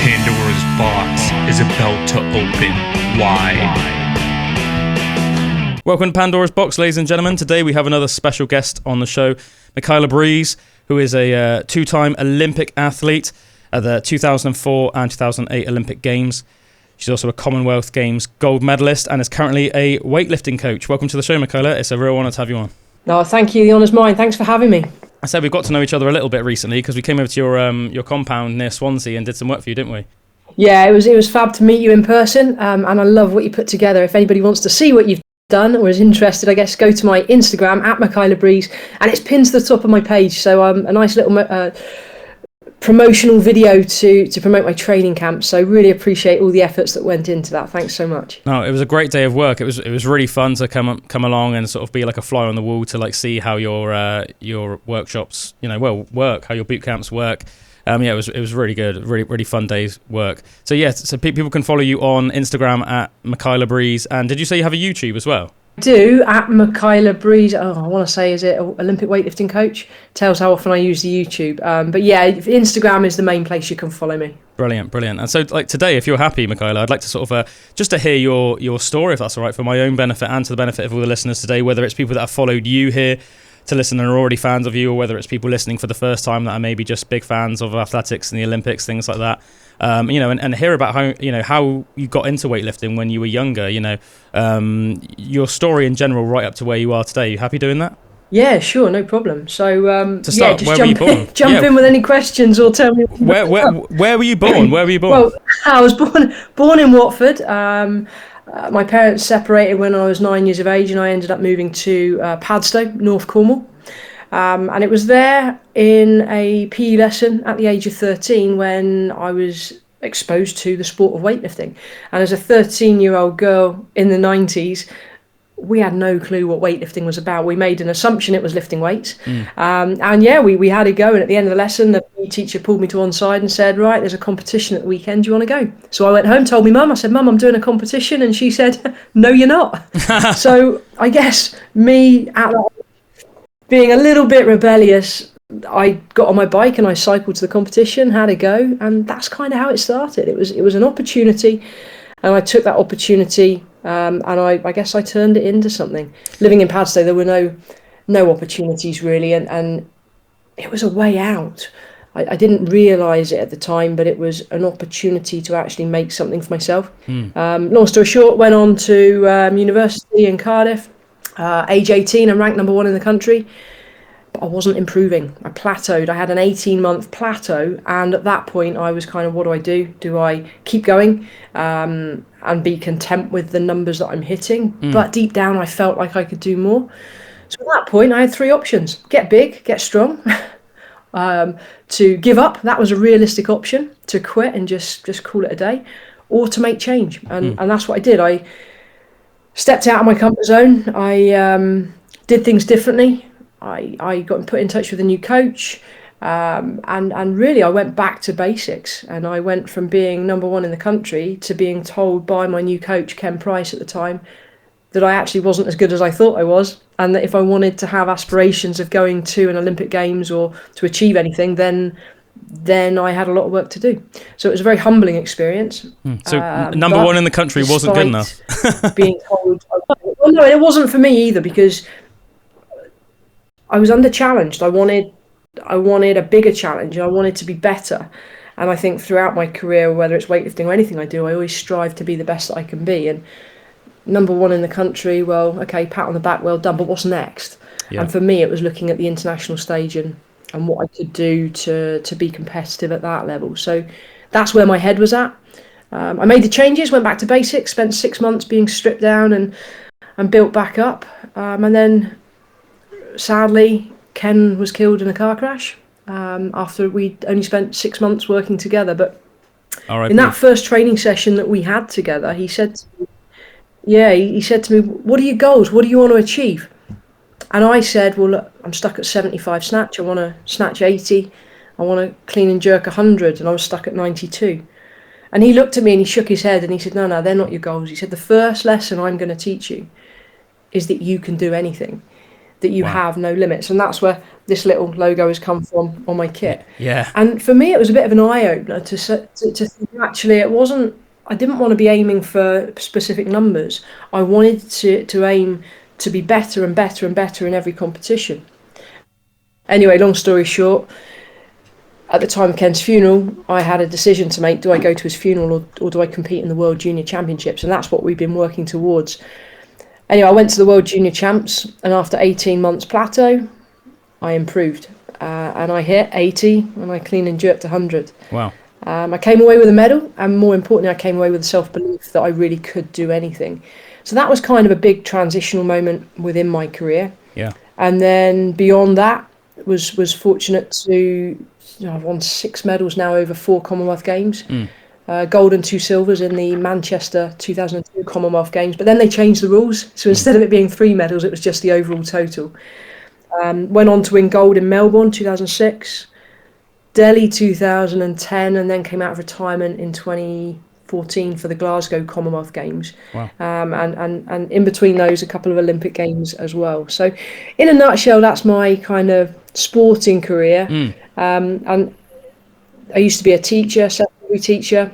Pandora's box is about to open wide. Welcome to Pandora's Box, ladies and gentlemen. Today we have another special guest on the show, Michaela Breeze, who is a two-time Olympic athlete at the 2004 and 2008 Olympic Games. She's also a Commonwealth Games gold medalist and is currently a weightlifting coach. Welcome to the show, Michaela. It's a real honour to have you on. No, thank you. The honour's mine. Thanks for having me. I said we've got to know each other a little bit recently because we came over to your compound near Swansea and did some work for you, didn't we? Yeah, it was fab to meet you in person, and I love what you put together. If anybody wants to see what you've done or is interested, I guess go to my Instagram at Michaela Breeze, and it's pinned to the top of my page. So a nice little promotional video to promote my training camp. So really appreciate all the efforts that went into that. Thanks so much. No, it was a great day of work. It was really fun to come along and sort of be like a fly on the wall to like see how your workshops, work, how your boot camps work. It was really good, really fun day's work. So so people can follow you on Instagram at Michaela Breeze. And did you say you have a YouTube as well? I do, at Michaela Breeze. I want to say, is it Olympic weightlifting coach? Tells how often I use the YouTube. But yeah, Instagram is the main place you can follow me. Brilliant. And so like today, if you're happy, Michaela, I'd like to sort of just to hear your story, if that's all right, for my own benefit and to the benefit of all the listeners today, whether it's people that have followed you here to listen and are already fans of you, or whether it's people listening for the first time that are maybe just big fans of athletics and the Olympics, things like that. And hear about how you got into weightlifting when you were younger, your story in general right up to where you are today. You happy doing that? Yeah, sure, no problem. So to start, just where were you born? Jump in with any questions or tell me. Where were you born? Where were you born? Well, I was born in Watford. My parents separated when I was 9 years of age, and I ended up moving to Padstow, North Cornwall. And it was there in a PE lesson at the age of 13 when I was exposed to the sport of weightlifting. And as a 13-year-old girl in the 90s, we had no clue what weightlifting was about. We made an assumption it was lifting weights. We had a go. And at the end of the lesson, the PE teacher pulled me to one side and said, right, there's a competition at the weekend. Do you want to go? So I went home, told me mum. I said, Mum, I'm doing a competition. And she said, no, you're not. So I guess me, being a little bit rebellious, I got on my bike and I cycled to the competition, had a go. And that's kind of how it started. It was an opportunity. And I took that opportunity and I guess I turned it into something. Living in Padstow, there were no opportunities really, and it was a way out. I didn't realise it at the time, but it was an opportunity to actually make something for myself. Long story short, went on to university in Cardiff, age 18 and ranked number 1 in the country. But I wasn't improving. I plateaued. I had an 18-month plateau, and at that point I was kind of, what do I do? Do I keep going and be content with the numbers that I'm hitting? But deep down I felt like I could do more. So at that point I had 3 options: get big, get strong, to give up, that was a realistic option, to quit and just call it a day, or to make change. And that's what I did. I stepped out of my comfort zone. I did things differently. I got put in touch with a new coach, and really I went back to basics, and I went from being number 1 in the country to being told by my new coach, Ken Price at the time, that I actually wasn't as good as I thought I was, and that if I wanted to have aspirations of going to an Olympic Games or to achieve anything, then I had a lot of work to do. So it was a very humbling experience. So number 1 in the country wasn't good enough. Being told, well, no, it wasn't for me either, because I was under challenged. I wanted a bigger challenge. I wanted to be better. And I think throughout my career, whether it's weightlifting or anything I do, I always strive to be the best that I can be. And number 1 in the country, well, okay, pat on the back, well done, but what's next? Yeah. And for me, it was looking at the international stage and what I could do to be competitive at that level. So that's where my head was at. I made the changes, went back to basics, spent 6 months being stripped down and built back up. And then sadly, Ken was killed in a car crash after we'd only spent 6 months working together. But in that first training session that we had together, he said to me, what are your goals? What do you want to achieve? And I said, well, look, I'm stuck at 75 snatch. I want to snatch 80. I want to clean and jerk 100. And I was stuck at 92. And he looked at me and he shook his head and he said, no, they're not your goals. He said, the first lesson I'm going to teach you is that you can do anything. that you have no limits. And that's where this little logo has come from on my kit. Yeah. And for me, it was a bit of an eye-opener to think, actually, I didn't want to be aiming for specific numbers. I wanted to aim to be better and better and better in every competition. Anyway, long story short, at the time of Ken's funeral, I had a decision to make. Do I go to his funeral or do I compete in the World Junior Championships? And that's what we've been working towards. Anyway, I went to the World Junior Champs, and after 18 months plateau, I improved. And I hit 80, and I clean and jerked 100. Wow. I came away with a medal, and more importantly, I came away with the self-belief that I really could do anything. So that was kind of a big transitional moment within my career. Yeah. And then beyond that, was fortunate to, I've won 6 medals now over 4 Commonwealth Games. Gold and 2 silvers in the Manchester 2002 Commonwealth Games. But then they changed the rules. So instead of it being 3 medals, it was just the overall total. Went on to win gold in Melbourne 2006, Delhi 2010, and then came out of retirement in 2014 for the Glasgow Commonwealth Games. Wow. And in between those, a couple of Olympic Games as well. So in a nutshell, that's my kind of sporting career. And I used to be a teacher, secondary teacher,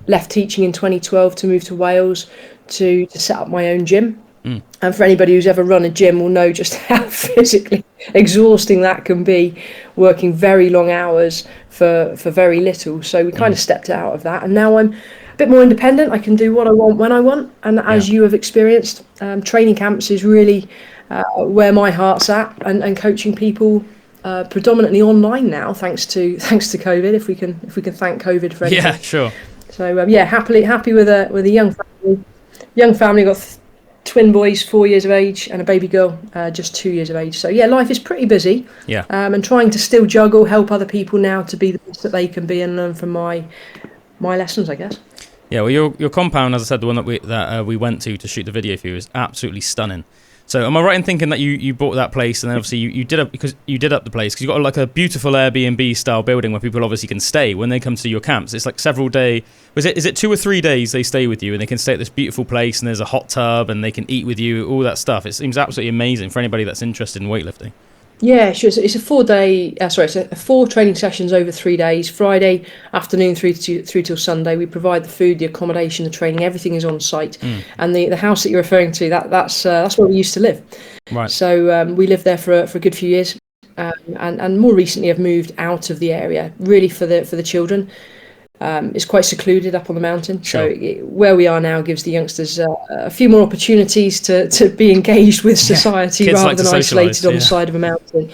left teaching in 2012 to move to Wales to set up my own gym. And for anybody who's ever run a gym will know just how physically exhausting that can be, working very long hours for very little. So we kind of stepped out of that, and now I'm a bit more independent. I can do what I want when I want, and as you have experienced, training camps is really where my heart's at, and coaching people predominantly online now, thanks to COVID. If we can thank COVID for anything. Yeah, sure. So happy with a young family. Young family, got twin boys, 4 years of age, and a baby girl, just 2 years of age. So yeah, life is pretty busy. Yeah. And trying to still juggle, help other people now to be the best that they can be, and learn from my lessons, I guess. Yeah. Well, your compound, as I said, the one that we went to shoot the video for you, is absolutely stunning. So am I right in thinking that you bought that place, and then obviously you did up the place because you got like a beautiful Airbnb style building where people obviously can stay when they come to your camps. It's like several day. Is it 2 or 3 days they stay with you, and they can stay at this beautiful place, and there's a hot tub, and they can eat with you, all that stuff. It seems absolutely amazing for anybody that's interested in weightlifting. Yeah, sure. It's a 4-day. It's 4 training sessions over 3 days. Friday afternoon through till Sunday. We provide the food, the accommodation, the training. Everything is on site. And the house that you're referring to, that's where we used to live. Right. So we lived there for a good few years, and more recently have moved out of the area, really for the children. It's quite secluded up on the mountain, so where we are now gives the youngsters a few more opportunities to be engaged with society rather than isolated on the side of a mountain.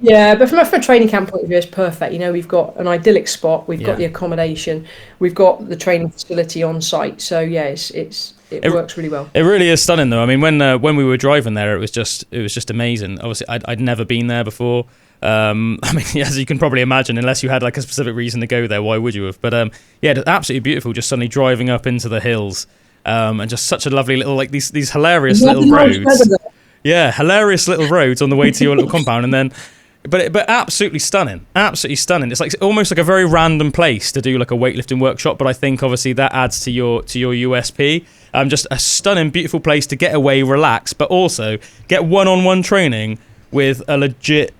Yeah, but from a training camp point of view, it's perfect. We've got an idyllic spot, we've got the accommodation, we've got the training facility on site. So yeah, it works really well. It really is stunning, though. I mean, when we were driving there, it was just amazing. Obviously, I'd never been there before. I mean, as you can probably imagine, unless you had like a specific reason to go there, why would you have? But yeah, absolutely beautiful. Just suddenly driving up into the hills, and just such a lovely little, like these hilarious little roads. Yeah, hilarious little roads on the way to your little compound, and then. But absolutely stunning. It's like almost like a very random place to do like a weightlifting workshop. But I think obviously that adds to your USP. Just a stunning, beautiful place to get away, relax, but also get one-on-one training with a legit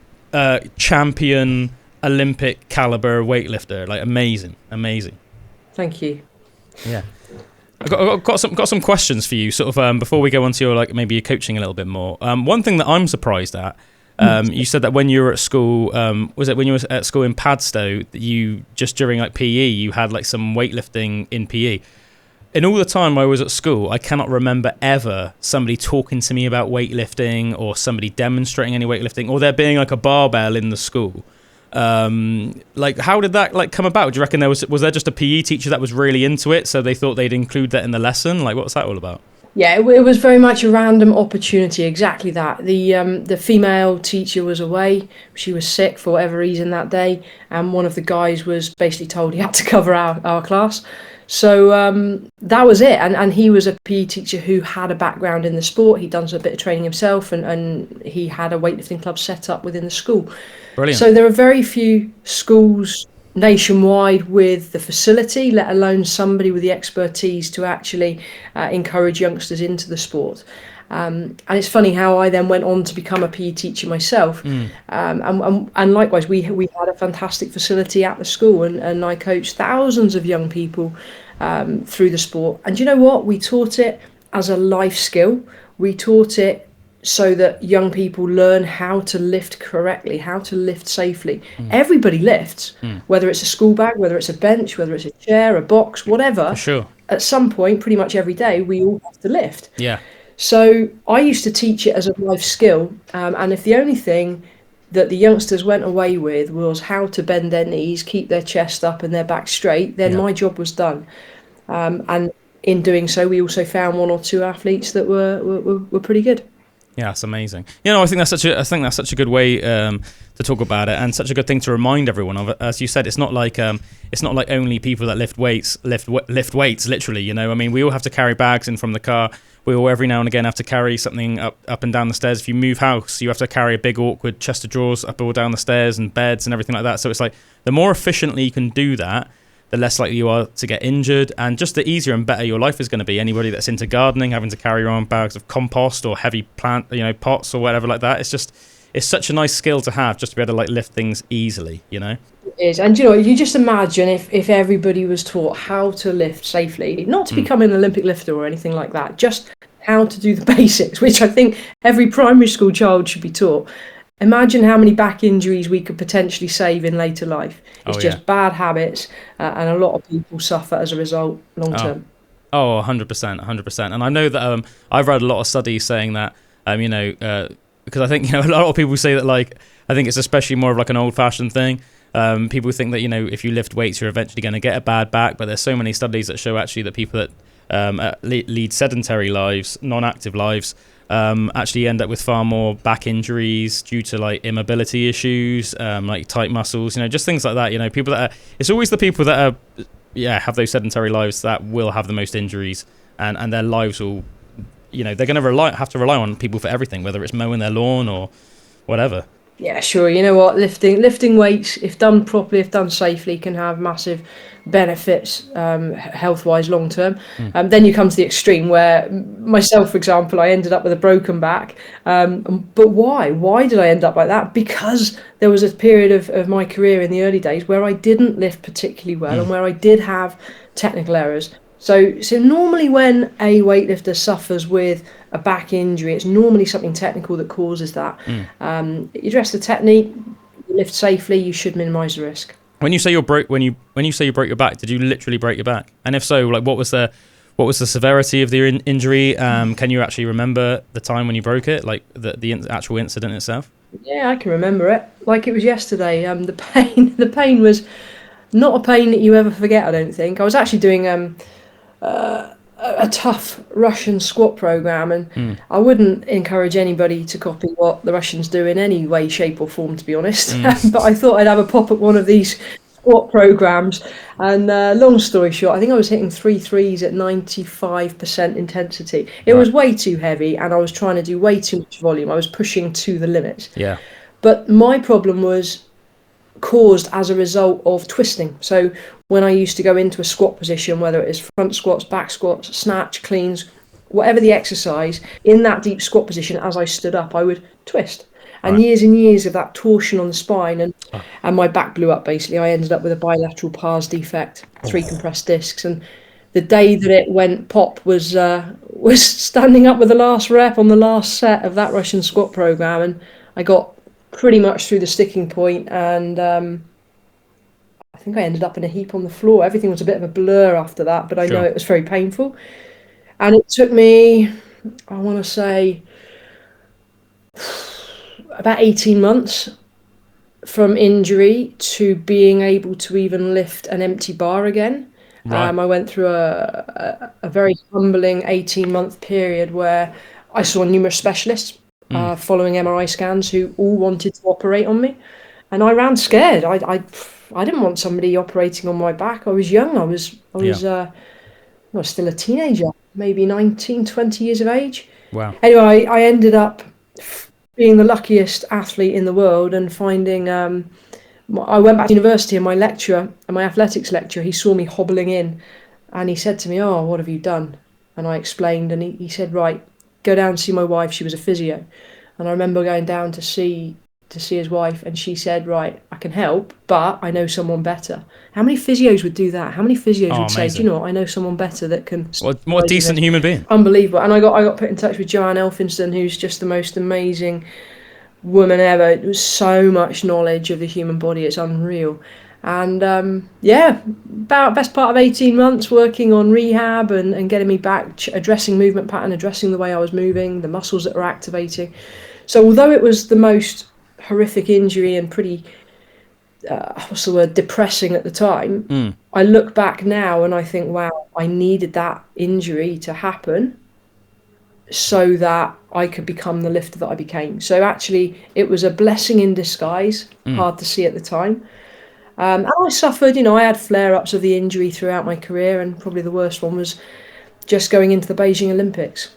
champion Olympic caliber weightlifter. Like amazing. Thank you. Yeah. I've got some questions for you, sort of before we go on to your like maybe your coaching a little bit more. One thing that I'm surprised at. You said that when you were at school, was it when you were at school in Padstow, that you just during like PE, you had like some weightlifting in PE. In all the time I was at school, I cannot remember ever somebody talking to me about weightlifting or somebody demonstrating any weightlifting or there being like a barbell in the school. Like how did that like come about? Do you reckon was there just a PE teacher that was really into it, so they thought they'd include that in the lesson? Like what was that all about? Yeah, it was very much a random opportunity, exactly that. The female teacher was away, she was sick for whatever reason that day, and one of the guys was basically told he had to cover our class. So that was it, and he was a PE teacher who had a background in the sport. He'd done a bit of training himself, and he had a weightlifting club set up within the school. Brilliant. So there are very few schools nationwide with the facility, let alone somebody with the expertise to actually encourage youngsters into the sport. And it's funny how I then went on to become a PE teacher myself. And likewise, we had a fantastic facility at the school, and I coached thousands of young people through the sport. And you know what? We taught it as a life skill. We taught it so that young people learn how to lift correctly, how to lift safely. Everybody lifts, whether it's a school bag, whether it's a bench, whether it's a chair, a box, whatever. For sure. At some point, pretty much every day, we all have to lift. Yeah. So I used to teach it as a life skill. And if the only thing that the youngsters went away with was how to bend their knees, keep their chest up and their back straight, then my job was done. And in doing so, we also found one or two athletes that were pretty good. Yeah, that's amazing. I think that's such a good way to talk about it, and such a good thing to remind everyone of. As you said, it's not like only people that lift weights lift weights. Literally, I mean, we all have to carry bags in from the car. We all every now and again have to carry something up and down the stairs. If you move house, you have to carry a big awkward chest of drawers up or down the stairs, and beds and everything like that. So it's like the more efficiently you can do that, the less likely you are to get injured, and just the easier and better your life is going to be. Anybody that's into gardening, having to carry around bags of compost or heavy plant, pots or whatever like that, it's such a nice skill to have, just to be able to lift things easily, It is. And you just imagine if everybody was taught how to lift safely, not to become an Olympic lifter or anything like that, just how to do the basics, which I think every primary school child should be taught. Imagine how many back injuries we could potentially save in later life. It's just bad habits, and a lot of people suffer as a result long term. 100%. And I know that I've read a lot of studies saying that, because I think, a lot of people say that, I think it's especially more of an old-fashioned thing. People think that, if you lift weights, you're eventually going to get a bad back, but there's so many studies that show actually that people that lead sedentary lives, non-active lives, actually end up with far more back injuries due to immobility issues, tight muscles, just things like that. People that it's always the people that are, have those sedentary lives that will have the most injuries, and their lives will, they're going to have to rely on people for everything, whether it's mowing their lawn or whatever. Yeah, sure. You know what? Lifting weights, if done properly, if done safely, can have massive benefits health-wise long term. Then you come to the extreme where myself, for example, I ended up with a broken back. But why? Why did I end up like that? Because there was a period of my career in the early days where I didn't lift particularly well and where I did have technical errors. So normally when a weightlifter suffers with a back injury, it's normally something technical that causes that. You address the technique, you lift safely, you should minimise the risk. When you say you broke your back, did you literally break your back? And if so, what was the severity of the injury? Can you actually remember the time when you broke it, the actual incident itself? Yeah, I can remember it like it was yesterday. The pain was not a pain that you ever forget, I don't think. I was actually doing a tough Russian squat program, and I wouldn't encourage anybody to copy what the Russians do in any way, shape or form, to be honest. But I thought I'd have a pop at one of these squat programs, and long story short, I think I was hitting 3 threes at 95% intensity. It was way too heavy, and I was trying to do way too much volume. I was pushing to the limits. Yeah. But my problem was caused as a result of twisting. So when I used to go into a squat position, whether it is front squats, back squats, snatch, cleans, whatever the exercise, in that deep squat position, as I stood up, I would twist. And years and years of that torsion on the spine, and my back blew up, basically. I ended up with a bilateral pars defect, 3 compressed discs. And the day that it went pop was standing up with the last rep on the last set of that Russian squat program. And I got pretty much through the sticking point, and I think I ended up in a heap on the floor. Everything was a bit of a blur after that, but I know it was very painful. And it took me, I want to say, about 18 months from injury to being able to even lift an empty bar again. I went through a very humbling 18-month period where I saw numerous specialists following MRI scans who all wanted to operate on me, and I ran scared. I didn't want somebody operating on my back. I was young. I was still a teenager, maybe 19, 20 years of age. Wow. Anyway, I ended up being the luckiest athlete in the world, and finding I went back to university, and my athletics lecturer, he saw me hobbling in, and he said to me, "Oh, what have you done?" And I explained, and he said, "Right, go down to see my wife. She was a physio, and I remember going down to see his wife, and she said, right, I can help, but I know someone better. How many physios would do that? How many physios would say, do you know what, I know someone better that can... What a decent human being. Unbelievable. And I got put in touch with Joanne Elphinston, who's just the most amazing woman ever. There was so much knowledge of the human body, it's unreal. And about best part of 18 months working on rehab and getting me back, addressing movement pattern, addressing the way I was moving, the muscles that were activating. So although it was the most horrific injury and pretty depressing at the time, I look back now and I think, wow, I needed that injury to happen so that I could become the lifter that I became. So actually it was a blessing in disguise, hard to see at the time. And I suffered, I had flare-ups of the injury throughout my career, and probably the worst one was just going into the Beijing Olympics.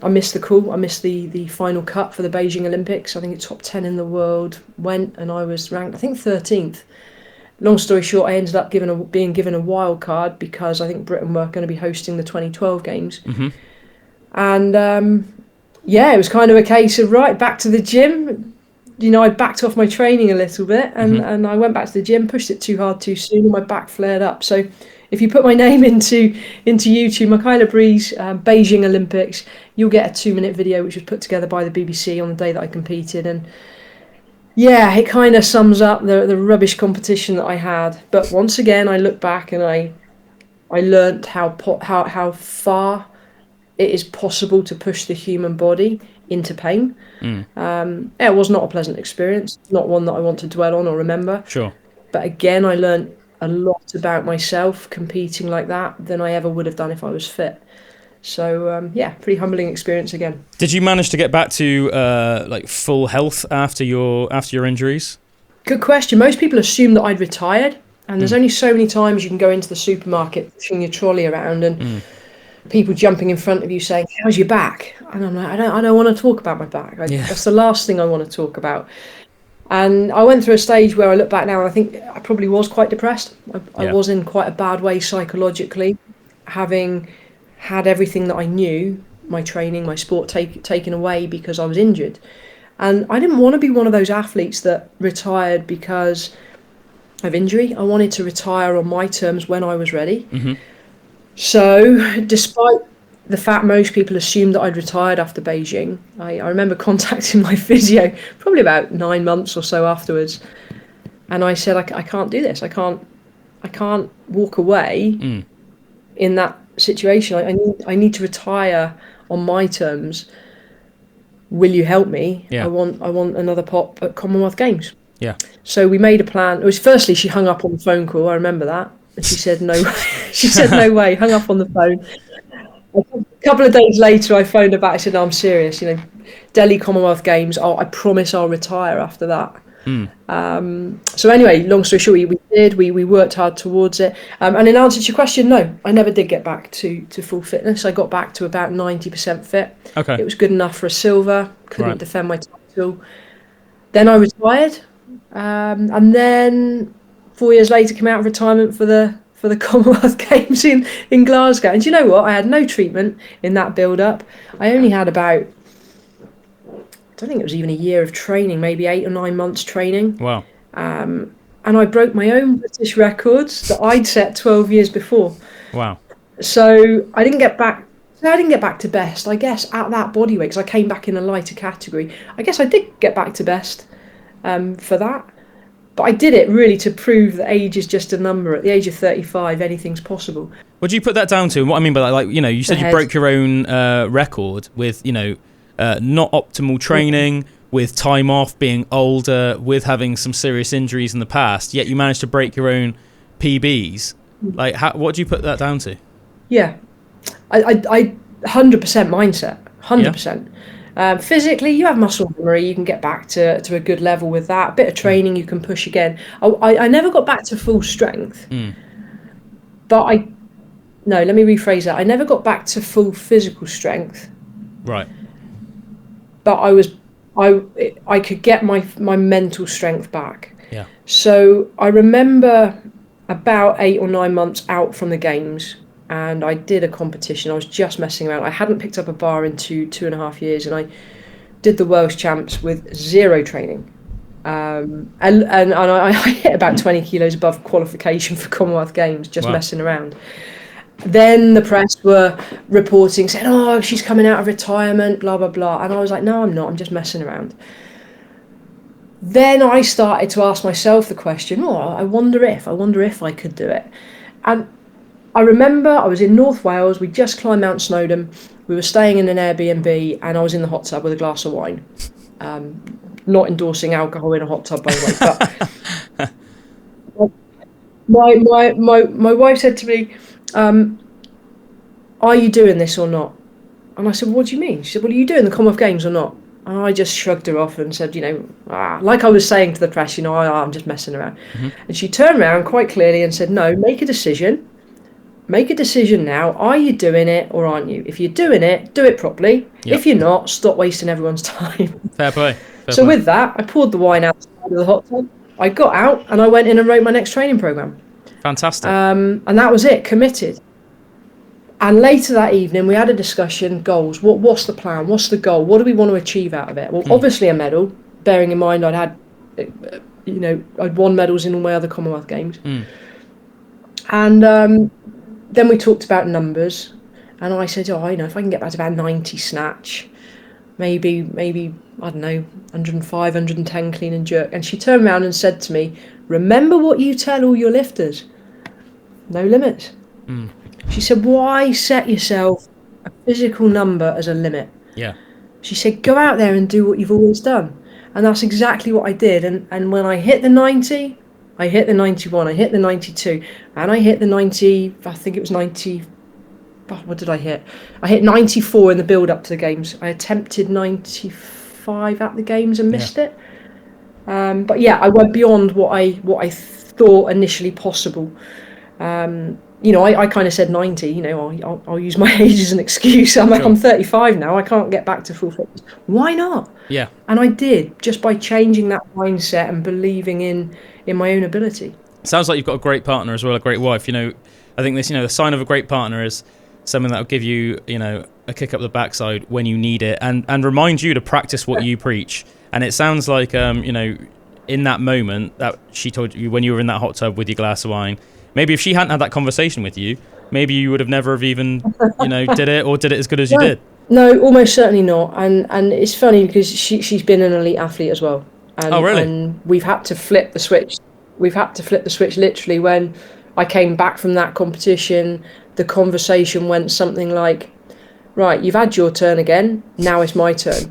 I missed the call. I missed the final cut for the Beijing Olympics. I think it's top 10 in the world went, and I was ranked, I think, 13th. Long story short, I ended up being given a wild card because I think Britain were going to be hosting the 2012 games. Mm-hmm. And it was kind of a case of, right, back to the gym. I backed off my training a little bit, and I went back to the gym, pushed it too hard too soon, and my back flared up. So if you put my name into YouTube, Michaela Breeze, Beijing Olympics, you'll get a 2-minute video which was put together by the BBC on the day that I competed. And yeah, it kind of sums up the rubbish competition that I had. But once again, I look back and I learnt how far it is possible to push the human body into pain. It was not a pleasant experience, not one that I want to dwell on or remember. Sure. But again, I learned a lot about myself competing like that than I ever would have done if I was fit. So pretty humbling experience again. Did you manage to get back to full health after your injuries? Good question. Most people assume that I'd retired, and there's only so many times you can go into the supermarket, pushing your trolley around, and people jumping in front of you saying, "How's your back?" And I'm like, I don't want to talk about my back. That's the last thing I want to talk about. And I went through a stage where I look back now and I think I probably was quite depressed. I was in quite a bad way psychologically, having had everything that I knew, my training, my sport taken away because I was injured. And I didn't want to be one of those athletes that retired because of injury. I wanted to retire on my terms when I was ready. Mm-hmm. So despite the fact most people assumed that I'd retired after Beijing, I remember contacting my physio probably about 9 months or so afterwards, and I said, I can't do this. I can't walk away in that situation. I need to retire on my terms. Will you help me? I want another pop at Commonwealth Games. Yeah. So we made a plan. It was firstly she hung up on the phone call. I remember that. And she said no. She said no way. Hung up on the phone. A couple of days later, I phoned her back. I said, "No, I'm serious. Delhi Commonwealth Games. I promise I'll retire after that." So anyway, long story short, we did. We worked hard towards it. And in answer to your question, no, I never did get back to full fitness. I got back to about 90% fit. Okay. It was good enough for a silver. Couldn't defend my title. Then I retired, and then 4 years later, came out of retirement for the Commonwealth Games in Glasgow. And do you know what? I had no treatment in that build-up. I only had about, I don't think it was even a year of training, maybe 8 or 9 months training. Wow. And I broke my own British records that I'd set 12 years before. Wow. So I didn't get back to best, I guess, at that body weight, because I came back in a lighter category. I guess I did get back to best for that. But I did it really to prove that age is just a number. At the age of 35, anything's possible. What do you put that down to? And what I mean by that, you said you broke your own record with, not optimal training, with time off, being older, with having some serious injuries in the past, yet you managed to break your own PBs. What do you put that down to? Yeah, I 100% mindset, 100%. Physically, you have muscle memory. You can get back to a good level with that. A bit of training, you can push again. I never got back to full strength, but let me rephrase that. I never got back to full physical strength. Right. But I could get my mental strength back. Yeah. So I remember about 8 or 9 months out from the games, and I did a competition. I was just messing around. I hadn't picked up a bar in 2.5 years, and I did the Welsh Champs with zero training. And I hit about 20 kilos above qualification for Commonwealth Games, just messing around. Then the press were reporting, saying, oh, she's coming out of retirement, blah, blah, blah. And I was like, no, I'm not. I'm just messing around. Then I started to ask myself the question, I wonder if I could do it. And I remember I was in North Wales. We just climbed Mount Snowdon. We were staying in an Airbnb, and I was in the hot tub with a glass of wine. Not endorsing alcohol in a hot tub, by the way. But my wife said to me, are you doing this or not? And I said, what do you mean? She said, well, are you doing the Commonwealth Games or not? And I just shrugged her off and said, like I was saying to the press, I'm just messing around. Mm-hmm. And she turned around quite clearly and said, no, make a decision. Make a decision now. Are you doing it or aren't you? If you're doing it, do it properly. Yep. If you're not, stop wasting everyone's time. Fair play. So with that, I poured the wine outside of the hot tub. I got out and I went in and wrote my next training program. Fantastic. And that was it, committed. And later that evening, we had a discussion, goals. What's the plan? What's the goal? What do we want to achieve out of it? Well, obviously a medal, bearing in mind I'd won medals in all my other Commonwealth Games. And then we talked about numbers. And I said, if I can get back to about 90 snatch, maybe, I don't know, 105, 110 clean and jerk. And she turned around and said to me, remember what you tell all your lifters. No limits. She said, why set yourself a physical number as a limit? Yeah. She said, go out there and do what you've always done. And that's exactly what I did. And when I hit the 90, I hit the 91, I hit the 92, and I hit the 90, I think it was 90, what did I hit? I hit 94 in the build-up to the Games. I attempted 95 at the Games and missed it. But yeah, I went beyond what I thought initially possible. I kind of said 90, I'll use my age as an excuse. I'm 35 now, I can't get back to full fitness. Why not? Yeah. And I did, just by changing that mindset and believing in my own ability. Sounds like you've got a great partner as well, a great wife. I think this, the sign of a great partner is someone that will give you, a kick up the backside when you need it and remind you to practice what you preach. And it sounds like, in that moment that she told you when you were in that hot tub with your glass of wine, maybe if she hadn't had that conversation with you, maybe you would have never have even, did it or did it as good as you did. No, almost certainly not. And it's funny because she's been an elite athlete as well. And, oh, really? And we've had to flip the switch. We've had to flip the switch literally when I came back from that competition. The conversation went something like, right, you've had your turn again. Now it's my turn.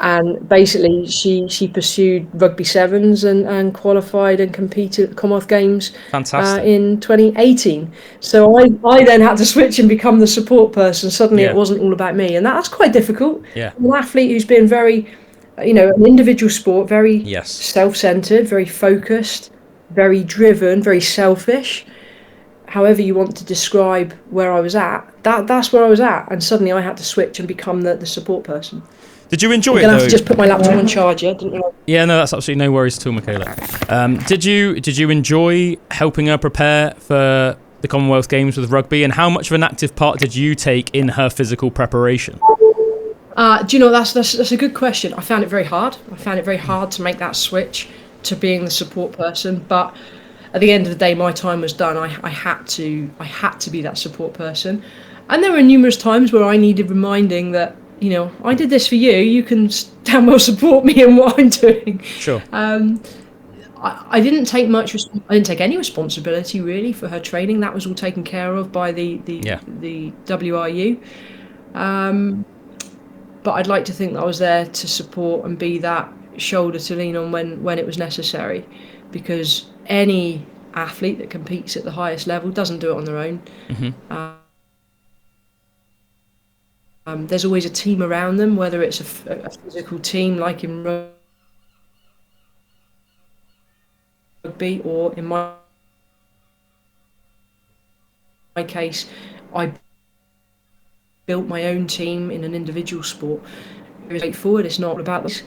And basically, she pursued rugby sevens and qualified and competed at the Commonwealth Games in 2018. So I then had to switch and become the support person. Suddenly, it wasn't all about me, and that's quite difficult. Yeah, an athlete who's been very, an individual sport, very self-centered, very focused, very driven, very selfish. However you want to describe where I was at, that's where I was at, and suddenly I had to switch and become the support person. Did you enjoy it, though? I'm going to have to just put my laptop on charger. Yeah, no, that's absolutely no worries at all, Michaela. Did you enjoy helping her prepare for the Commonwealth Games with rugby, and how much of an active part did you take in her physical preparation? Do you know, that's a good question. I found it very hard. I found it very hard to make that switch to being the support person, but at the end of the day, my time was done. I had to be that support person, and there were numerous times where I needed reminding that, I did this for you. You can damn well support me in what I'm doing. Sure. I didn't take any responsibility really for her training. That was all taken care of by the WRU. But I'd like to think that I was there to support and be that shoulder to lean on when it was necessary, because any athlete that competes at the highest level doesn't do it on their own. Mm-hmm. There's always a team around them, whether it's a physical team like in rugby, or in my case, I built my own team in an individual sport. It's straightforward. It's not about this.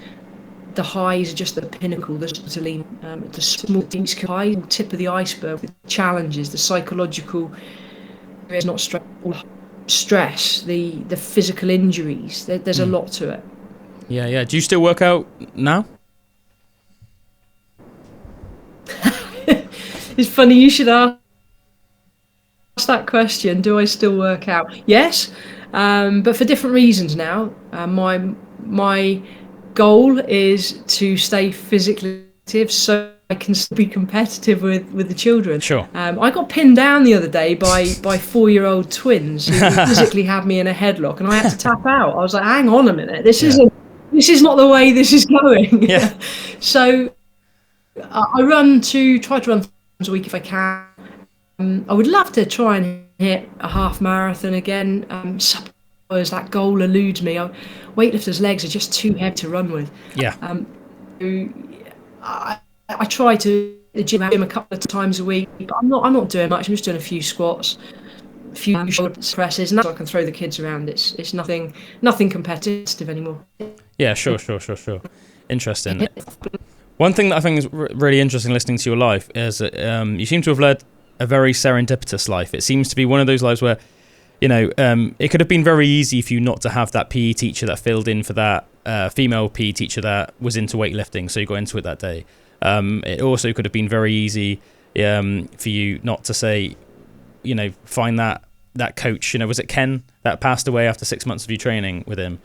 The highs are just the pinnacle, the small highs, the tip of the iceberg, the challenges, the psychological is not stress, the physical injuries. There's a lot to it. Yeah. Do you still work out now? It's funny you should ask that question. Do I still work out? Yes, but for different reasons now. My goal is to stay physically active so I can be competitive with the children. Sure. I got pinned down the other day by 4-year-old twins who physically had me in a headlock, and I had to tap out. I was like, hang on a minute, this is not the way this is going. Yeah. So I try to run times a week if I can. I would love to try and hit a half marathon again. Suppose that goal eludes me. Weightlifters' legs are just too heavy to run with. Yeah. I try to the gym a couple of times a week, but I'm not doing much. I'm just doing a few squats, a few shoulder presses, and that's so I can throw the kids around. It's nothing competitive anymore. Yeah, sure. Interesting. One thing that I think is really interesting listening to your life is that you seem to have led a very serendipitous life. It seems to be one of those lives where, it could have been very easy for you not to have that PE teacher that filled in for that female PE teacher that was into weightlifting, so you got into it that day. It also could have been very easy for you not to say, find that coach. Was it Ken that passed away after 6 months of you training with him?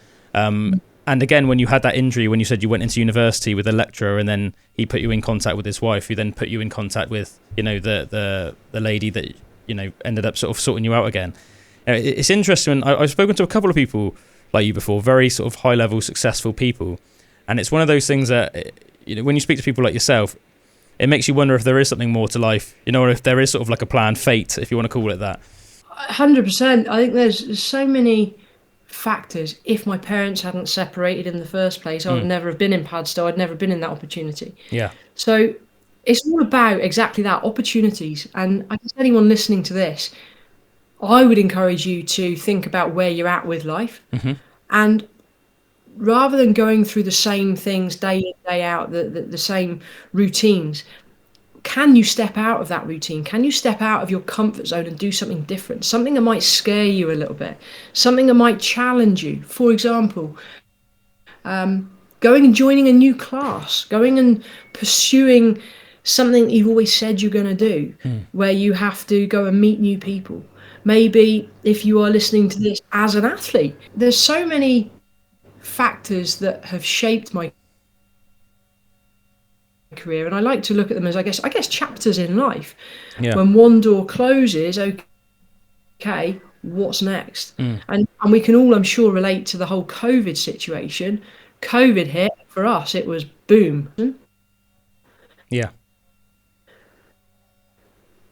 And again, when you had that injury, when you said you went into university with a lecturer, and then he put you in contact with his wife, who then put you in contact with, the lady that ended up sort of sorting you out again. It's interesting. I've spoken to a couple of people like you before, very sort of high level, successful people, and it's one of those things that when you speak to people like yourself, it makes you wonder if there is something more to life, or if there is sort of like a planned fate, if you want to call it that. 100%. I think there's so many factors. If my parents hadn't separated in the first place, I would never have been in Padstow. I'd never been in that opportunity. Yeah. So it's all about exactly that, opportunities. And I guess anyone listening to this, I would encourage you to think about where you're at with life. Mm-hmm. And rather than going through the same things day in, day out, the same routines, can you step out of that routine? Can you step out of your comfort zone and do something different? Something that might scare you a little bit, something that might challenge you. For example, going and joining a new class, going and pursuing something that you've always said you're going to do, where you have to go and meet new people. Maybe if you are listening to this as an athlete, there's so many factors that have shaped my career, and I like to look at them as I guess chapters in life. Yeah. When one door closes, okay, what's next? And we can all, I'm sure, relate to the whole COVID situation. COVID hit, for us it was boom. Yeah.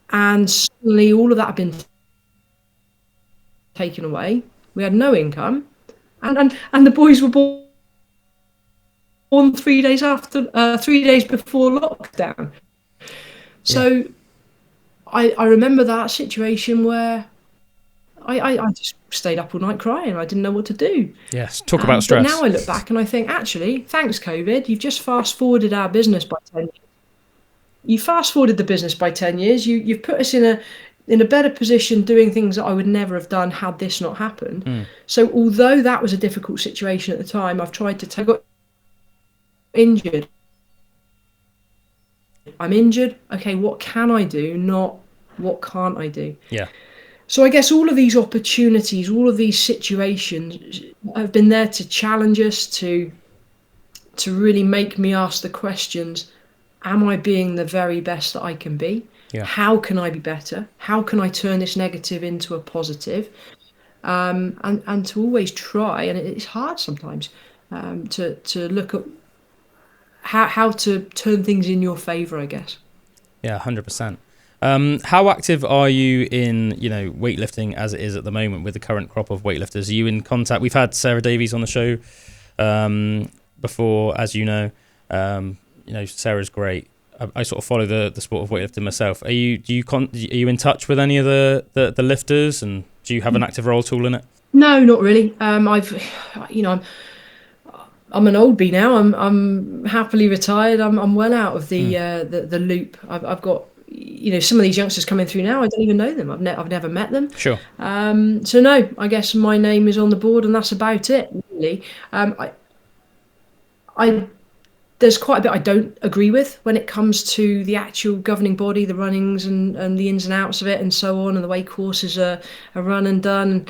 And suddenly all of that had been taken away. We had no income, and the boys were born 3 days before lockdown. So I remember that situation where I just stayed up all night crying. I didn't know what to do. Yes, talk about stress. But now I look back and I think, actually, thanks COVID, you've just fast forwarded our business by 10 years. You fast forwarded the business by 10 years. You've put us in a better position doing things that I would never have done had this not happened. So although that was a difficult situation at the time, I've tried to got injured. I'm injured. Okay, what can I do? Not what can't I do? Yeah. So I guess all of these opportunities, all of these situations have been there to challenge us, to really make me ask the questions, am I being the very best that I can be? Yeah. How can I be better? How can I turn this negative into a positive? And to always try, and it's hard sometimes, to look at how to turn things in your favour, I guess. Yeah, 100%. How active are you in, weightlifting as it is at the moment with the current crop of weightlifters? Are you in contact? We've had Sarah Davies on the show before, as you know. Sarah's great. I sort of follow the sport of weightlifting myself. Are you in touch with any of the lifters, and do you have an active role at all in it? No, not really. I'm an old bee now. I'm happily retired. I'm well out of the loop. I've got some of these youngsters coming through now, I don't even know them. I've never met them. Sure. So no, I guess my name is on the board, and that's about it, really. There's quite a bit I don't agree with when it comes to the actual governing body, the runnings and the ins and outs of it, and so on, and the way courses are run and done.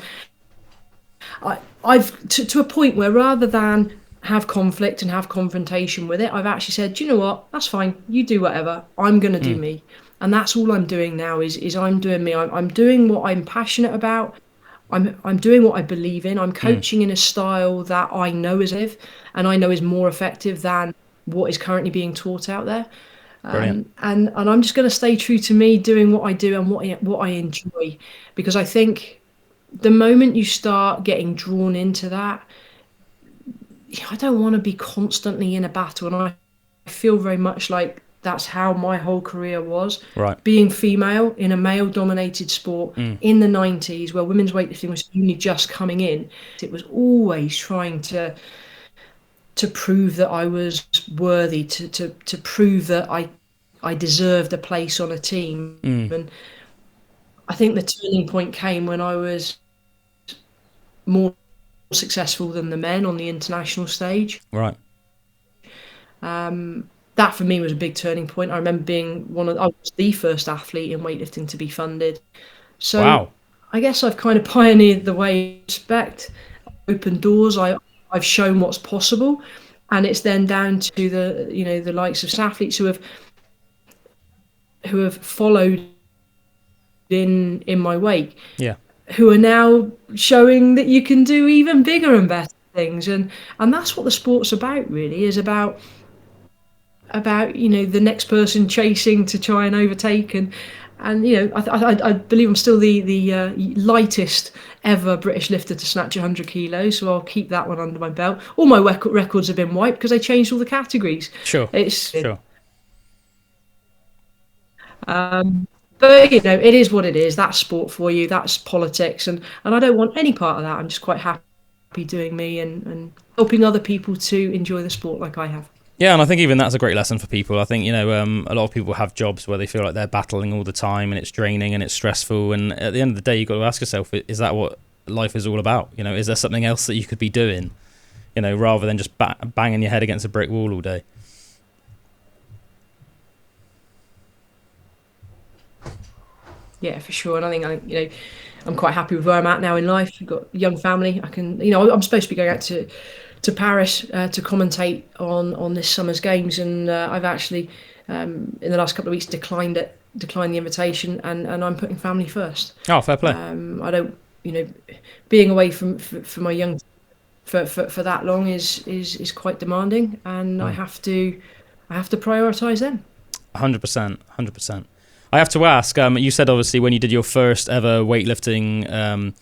I've to a point where, rather than have conflict and have confrontation with it, I've actually said, do you know what? That's fine. You do whatever. I'm going to do me. And that's all I'm doing now is I'm doing me. I'm doing what I'm passionate about. I'm doing what I believe in. I'm coaching in a style that I know is effective, and I know is more effective than what is currently being taught out there. And I'm just going to stay true to me, doing what I do and what I enjoy, because I think the moment you start getting drawn into that, I don't want to be constantly in a battle. And I feel very much like that's how my whole career was. Right. Being female in a male-dominated sport in the 90s, where women's weightlifting was only just coming in, it was always trying to prove that I was worthy, to prove that I deserved a place on a team. And I think the turning point came when I was more successful than the men on the international stage. Right. That for me was a big turning point. I remember being I was the first athlete in weightlifting to be funded. So wow. I guess I've kind of pioneered the way. Respect, open doors. I've shown what's possible, and it's then down to the likes of athletes who have followed in my wake. Yeah. Who are now showing that you can do even bigger and better things, and that's what the sport's about. Really, is about the next person chasing to try and overtake, and I believe I'm still the lightest ever British lifter to snatch 100 kilos, so I'll keep that one under my belt. All my records have been wiped because they changed all the categories. Sure. But it is what it is. That's sport for you. That's politics, and I don't want any part of that. I'm just quite happy doing me and helping other people to enjoy the sport like I have. Yeah, and I think even that's a great lesson for people. I think, a lot of people have jobs where they feel like they're battling all the time, and it's draining and it's stressful. And at the end of the day, you've got to ask yourself, is that what life is all about? Is there something else that you could be doing, rather than just banging your head against a brick wall all day? Yeah, for sure. And I think I'm quite happy with where I'm at now in life. I've got a young family. I can, I'm supposed to be going out to Paris to commentate on this summer's games, and I've actually in the last couple of weeks declined the invitation, and I'm putting family first. Oh, fair play. I don't, being away from my young for that long is quite demanding, and I have to prioritise them. 100%. I have to ask, you said obviously when you did your first ever weightlifting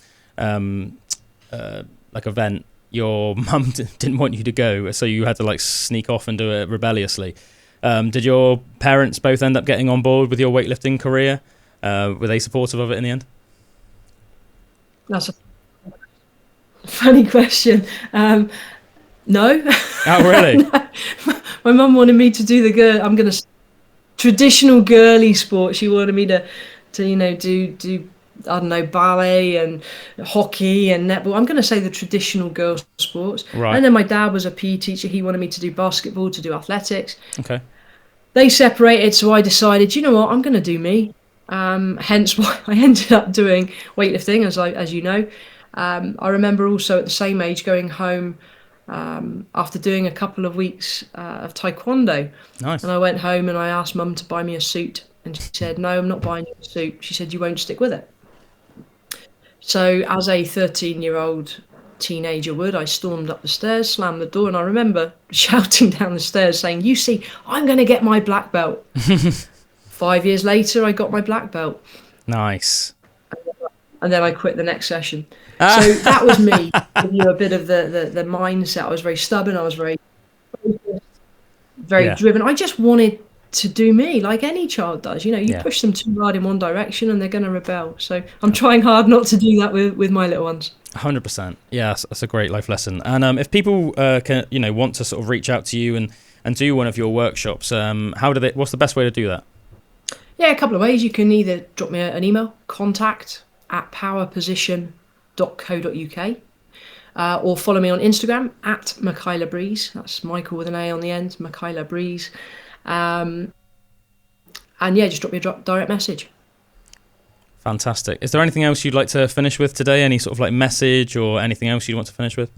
event, your mum didn't want you to go, so you had to sneak off and do it rebelliously. Did your parents both end up getting on board with your weightlifting career? Were they supportive of it in the end? That's a funny question. No. Oh, really? No. My mum wanted me to do traditional girly sport. She wanted me to do I don't know, ballet and hockey and netball. I'm going to say the traditional girl sports. Right. And then my dad was a PE teacher. He wanted me to do basketball, to do athletics. Okay. They separated, so I decided, you know what, I'm going to do me. Hence why I ended up doing weightlifting, as you know. I remember also at the same age going home after doing a couple of weeks of taekwondo. Nice. And I went home and I asked Mum to buy me a suit, and she said, no, I'm not buying you a suit. She said, you won't stick with it. So as a 13-year-old teenager would, I stormed up the stairs, slammed the door, and I remember shouting down the stairs saying, you see, I'm going to get my black belt. 5 years later, I got my black belt. Nice. And then I quit the next session. So that was me, giving you a bit of the mindset. I was very stubborn. I was very driven. I just wanted to do me like any child does. Push them too hard in one direction and they're going to rebel. So I'm trying hard not to do that with my little ones. 100%. Yeah, that's a great life lesson. And if people want to sort of reach out to you and do one of your workshops, what's the best way to do that? Yeah, a couple of ways. You can either drop me an email, contact@powerposition.co.uk, or follow me on Instagram @Michaela Breeze. That's Michael with an A on the end, Michaela Breeze. And yeah, just drop me a direct message. Fantastic. Is there anything else you'd like to finish with today? Any sort of like message or anything else you want to finish with?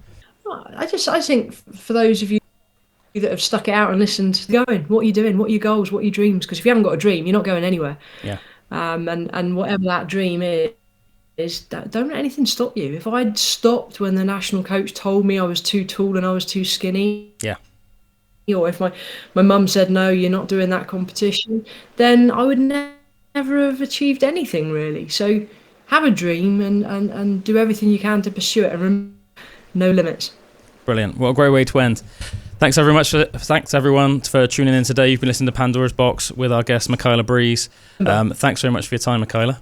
I think for those of you that have stuck it out and listened, going, what are you doing? What are your goals? What are your dreams? Because if you haven't got a dream, you're not going anywhere. Yeah. And whatever that dream is, don't let anything stop you. If I'd stopped when the national coach told me I was too tall and I was too skinny, yeah, or if my mum said, no, you're not doing that competition, then I would never have achieved anything really. So have a dream and do everything you can to pursue it, and remember, no limits. Brilliant. What a great way to end. Thanks everyone for tuning in today. You've been listening to Pandora's Box with our guest Michaela Breeze. Thanks very much for your time, Michaela.